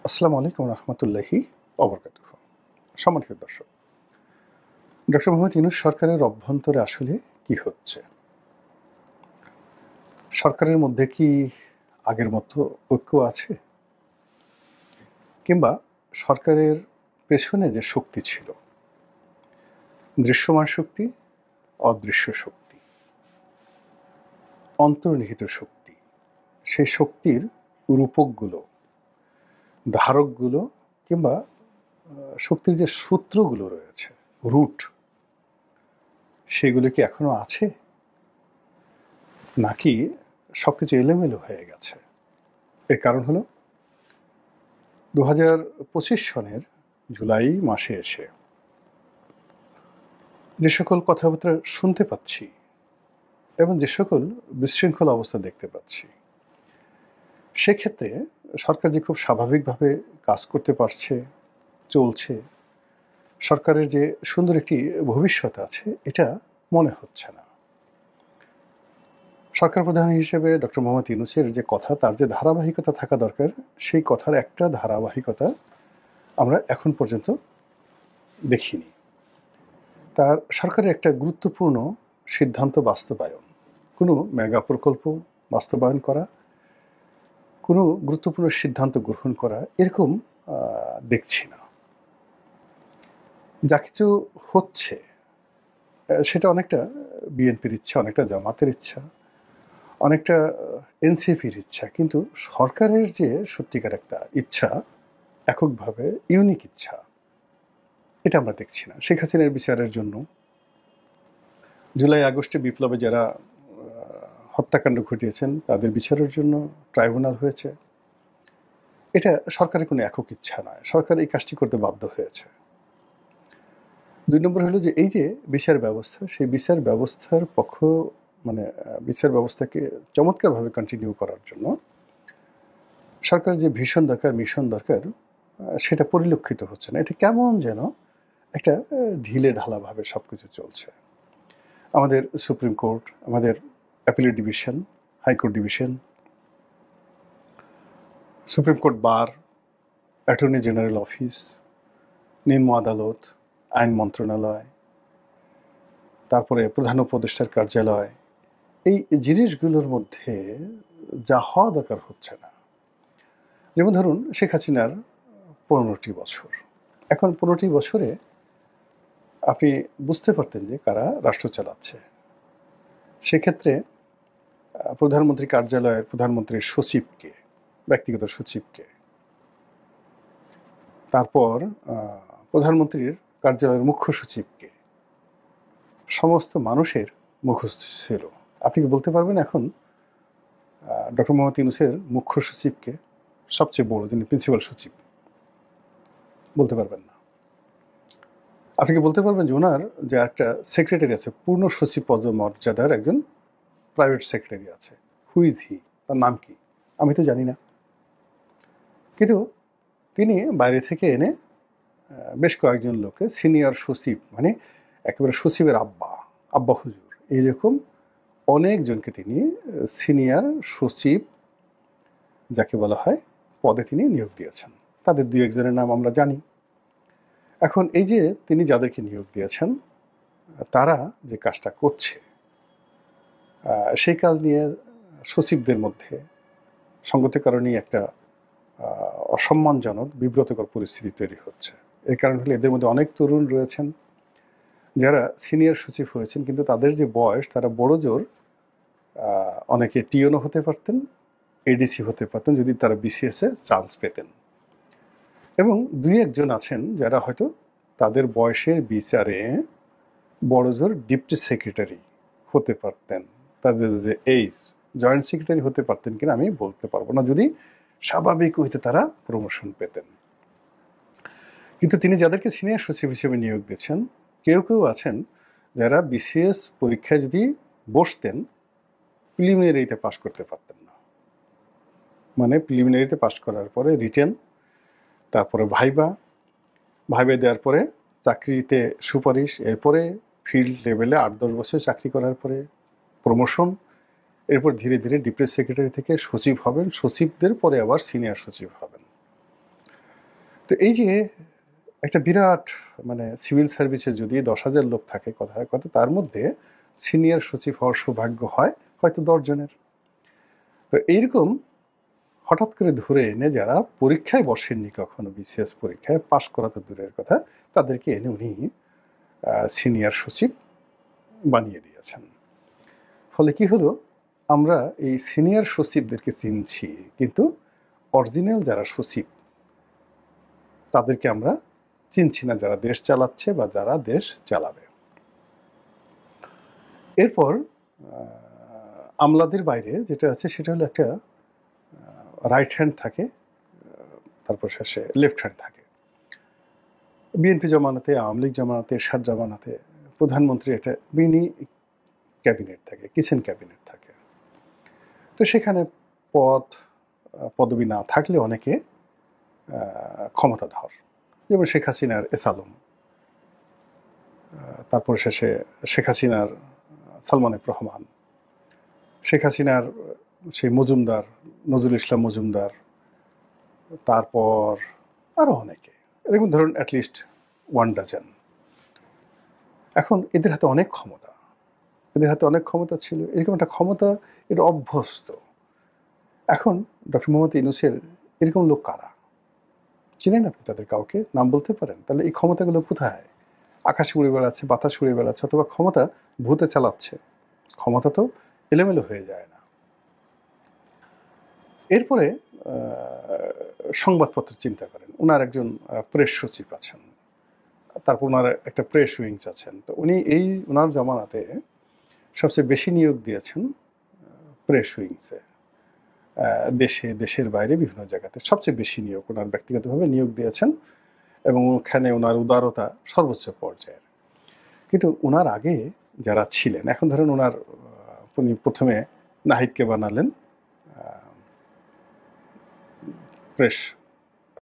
আসসালামু আলাইকুম রহমতুল্লাহি ওবরকাতুহ। সম্মানিত দর্শক, ডক্টর মোহাম্মদ ইউনূস সরকারের অভ্যন্তরে আসলে কি হচ্ছে? সরকারের মধ্যে কি আগের মতো ঐক্য আছে, কিংবা সরকারের পেছনে যে শক্তি ছিল, দৃশ্যমান শক্তি, অদৃশ্য শক্তি, অন্তর্নিহিত শক্তি, সেই শক্তির রূপকগুলো, ধারকগুলো, কিংবা শক্তির যে সূত্রগুলো রয়েছে, রুট, সেগুলো কি এখনো আছে, নাকি সবকিছু এলোমেলো হয়ে গেছে? এর কারণ হলো 2025 সনের জুলাই মাসে এসে যে সকল কথাবার্তা শুনতে পাচ্ছি এবং যে সকল বিশৃঙ্খল অবস্থা দেখতে পাচ্ছি, সেক্ষেত্রে সরকার যে খুব স্বাভাবিকভাবে কাজ করতে পারছে, চলছে, সরকারের যে সুন্দর একটি ভবিষ্যৎ আছে, এটা মনে হচ্ছে না। সরকার প্রধান হিসেবে ডক্টর মোহাম্মদ ইউনূসের যে কথা, তার যে ধারাবাহিকতা থাকা দরকার, সেই কথার একটা ধারাবাহিকতা আমরা এখন পর্যন্ত দেখিনি। তার সরকারের একটা গুরুত্বপূর্ণ সিদ্ধান্ত বাস্তবায়ন, কোনো মেগা প্রকল্প বাস্তবায়ন করা, কোনো গুরুত্বপূর্ণ সিদ্ধান্ত গ্রহণ করা, এরকম দেখছি না। যা কিছু হচ্ছে সেটা অনেকটা বিএনপির ইচ্ছা, অনেকটা জামাতের ইচ্ছা, অনেকটা এনসিপির ইচ্ছা, কিন্তু সরকারের যে সত্যিকার একটা ইচ্ছা, এককভাবে ইউনিক ইচ্ছা, এটা আমরা দেখছি না। শেখ হাসিনার বিচারের জন্য, জুলাই আগস্টে বিপ্লবে যারা হত্যাকাণ্ড ঘটিয়েছেন তাদের বিচারের জন্য ট্রাইব্যুনাল হয়েছে। এটা সরকারের কোনো একক ইচ্ছা নয়, সরকার এই কাজটি করতে বাধ্য হয়েছে। 2 নম্বর হলো যে এই যে বিচার ব্যবস্থা, সেই বিচার ব্যবস্থার বিচার ব্যবস্থাকে চমৎকারভাবে কন্টিনিউ করার জন্য সরকারের যে ভীষণ দরকার, মিশন দরকার, সেটা পরিলক্ষিত হচ্ছে না। এটা কেমন যেন একটা ঢিলে ঢালাভাবে সবকিছু চলছে। আমাদের সুপ্রিম কোর্ট, আমাদের appellate division, high court division, supreme court bar, attorney general office, নিম্ন আদালত, আইন মন্ত্রণালয়, তারপরে প্রধান উপদেষ্টার কার্যালয়, এই জিনিসগুলোর মধ্যে যা হওয়া দরকার হচ্ছে না। যেমন ধরুন শেখ হাসিনার 15টি বছর, এখন 15টি বছরে আপনি বুঝতে পারতেন যে কারা রাষ্ট্র চালাচ্ছে। সেক্ষেত্রে প্রধানমন্ত্রী কার্যালয়ের প্রধানমন্ত্রীর সচিবকে, ব্যক্তিগত সচিবকে, তারপর প্রধানমন্ত্রীর কার্যালয়ের মুখ্য সচিবকে, সমস্ত মানুষের মুখস্থ ছিল। আপনি কি বলতে পারবেন এখন ডক্টর মোহাম্মদ ইউনূসের মুখ্য সচিবকে, সবচেয়ে বড় যিনি প্রিন্সিপাল সচিব, বলতে পারবেন না। আপনি কি বলতে পারবেন যে ওনার যে একটা সেক্রেটারি আছে, পূর্ণ সচিব পদমর্যাদার একজন প্রাইভেট সেক্রেটারি আছে, হু ইজ হি, তার নাম কি? আমি তো জানি না। কিন্তু তিনি বাইরে থেকে এনে বেশ কয়েকজন লোককে সিনিয়র সচিব, মানে একেবারে সচিবের আব্বা, আব্বা হুজুর, এইরকম অনেকজনকে তিনি সিনিয়র সচিব যাকে বলা হয় পদে তিনি নিয়োগ দিয়েছেন। তাদের 2-1 জনের নাম আমরা জানি। এখন এই যে তিনি যাদেরকে নিয়োগ দিয়েছেন, তারা যে কাজটা করছে, সেই কাজ নিয়ে সচিবদের মধ্যে সঙ্গত কারণেই একটা অসম্মানজনক, বিব্রতকর পরিস্থিতি তৈরি হচ্ছে। এর কারণ হলো এদের মধ্যে অনেক তরুণ রয়েছেন যারা সিনিয়র সচিব হয়েছেন, কিন্তু তাদের যে বয়স, তারা বড় জোর অনেকে টিওনও হতে পারতেন, এডিসি হতে পারতেন যদি তারা বিসিএসে চান্স পেতেন। এবং 2-1 জন আছেন যারা হয়তো তাদের বয়সের বিচারে বড় জোর ডিপটি সেক্রেটারি হতে পারতেন। তাদের যে এইজ, জয়েন্ট সেক্রেটারি হতে পারতেন কিনা আমি বলতে পারবো না, যদি স্বাভাবিক হইতে তারা প্রমোশন পেতেন। কিন্তু তিনি যাদেরকে সিনিয়র সচিব হিসেবে নিয়োগ দিচ্ছেন, কেউ কেউ আছেন যারা বিসিএস পরীক্ষায় যদি বসতেন, প্রিলিমিনারিতে পাশ করতে পারতেন না। মানে প্রিলিমিনারিতে পাশ করার পরে রিটেন, তারপরে ভাইবা দেওয়ার পরে চাকরিতে সুপারিশ, এরপরে ফিল্ড লেভেলে 8-10 বছর চাকরি করার পরে প্রমোশন, এরপর ধীরে ধীরে ডিপ্টি সেক্রেটারি থেকে সচিব হবেন, সচিবদের পরে আবার সিনিয়র সচিব হবেন। তো এই যে একটা বিরাট মানে সিভিল সার্ভিসে যদি 10,000 লোক থাকে কথায় কথা, তার মধ্যে সিনিয়র সচিব হওয়ার সৌভাগ্য হয় হয়তো 10 জনের। তো এইরকম হঠাৎ করে ধরে এনে যারা পরীক্ষায় বসেননি কখনো, বিসিএস পরীক্ষায় পাশ করা তো দূরের কথা, তাদেরকে এনে উনি সিনিয়র সচিব বানিয়ে দিয়েছেন। ফলে কি হলো, আমরা এই সিনিয়র সচিবদেরকে চিনছি, কিন্তু অরিজিনাল যারা সচিব তাদেরকে আমরা চিনছি না, যারা দেশ চালাচ্ছে বা যারা দেশ চালাবে। এরপর আমলাদের বাইরে যেটা আছে সেটা হলো একটা রাইট হ্যান্ড থাকে, তারপর শেষে লেফট হ্যান্ড থাকে। বিএনপি জামানাতে, আওয়ামী লীগ জামানাতে, এরশাদ জামানাতে প্রধানমন্ত্রী একটা মিনি ক্যাবিনেট থাকে, কিচেন ক্যাবিনেট থাকে। তো সেখানে পদবি না থাকলে অনেকে ক্ষমতাধর, যেমন শেখ হাসিনার এসালম, তারপর শেষে শেখ হাসিনার সালমান এফ রহমান, শেখ হাসিনার সেই মজুমদার, নজরুল ইসলাম মজুমদার, তারপর আরও অনেকে, এরকম ধরুন অ্যাটলিস্ট 1 ডজন। এখন এদের হাতে অনেক ক্ষমতা, এদের হাতে অনেক ক্ষমতা ছিল, এরকম একটা ক্ষমতা এটা অভ্যস্ত। এখন ডক্টর মোহাম্মদ ইউনূসের এরকম লোক কারা? চিনেন আপনি তাদের কাউকে? নাম বলতে পারেন? তাহলে এই ক্ষমতাগুলো কোথায়? আকাশে উড়ে বেড়াচ্ছে, বাতাসে উড়ে বেড়াচ্ছে, অথবা ক্ষমতা ভূতে চালাচ্ছে। ক্ষমতা তো এলোমেলো হয়ে যায় না। এরপরে সংবাদপত্র চিন্তা করেন, ওনার একজন প্রেস সচিব আছেন, তারপর ওনার একটা প্রেস উইংস আছেন। তো উনি এই ওনার জামানাতে সবচেয়ে বেশি নিয়োগ দিয়েছেন প্রেস উইংসে, দেশে দেশের বাইরে বিভিন্ন জায়গাতে সবচেয়ে বেশি নিয়োগ ওনার ব্যক্তিগতভাবে নিয়োগ দিয়েছেন, এবং ওখানে ওনার উদারতা সর্বোচ্চ পর্যায়ের। কিন্তু ওনার আগে যারা ছিলেন, এখন ধরেন ওনার উনি প্রথমে নাহিদকে বানালেন প্রেস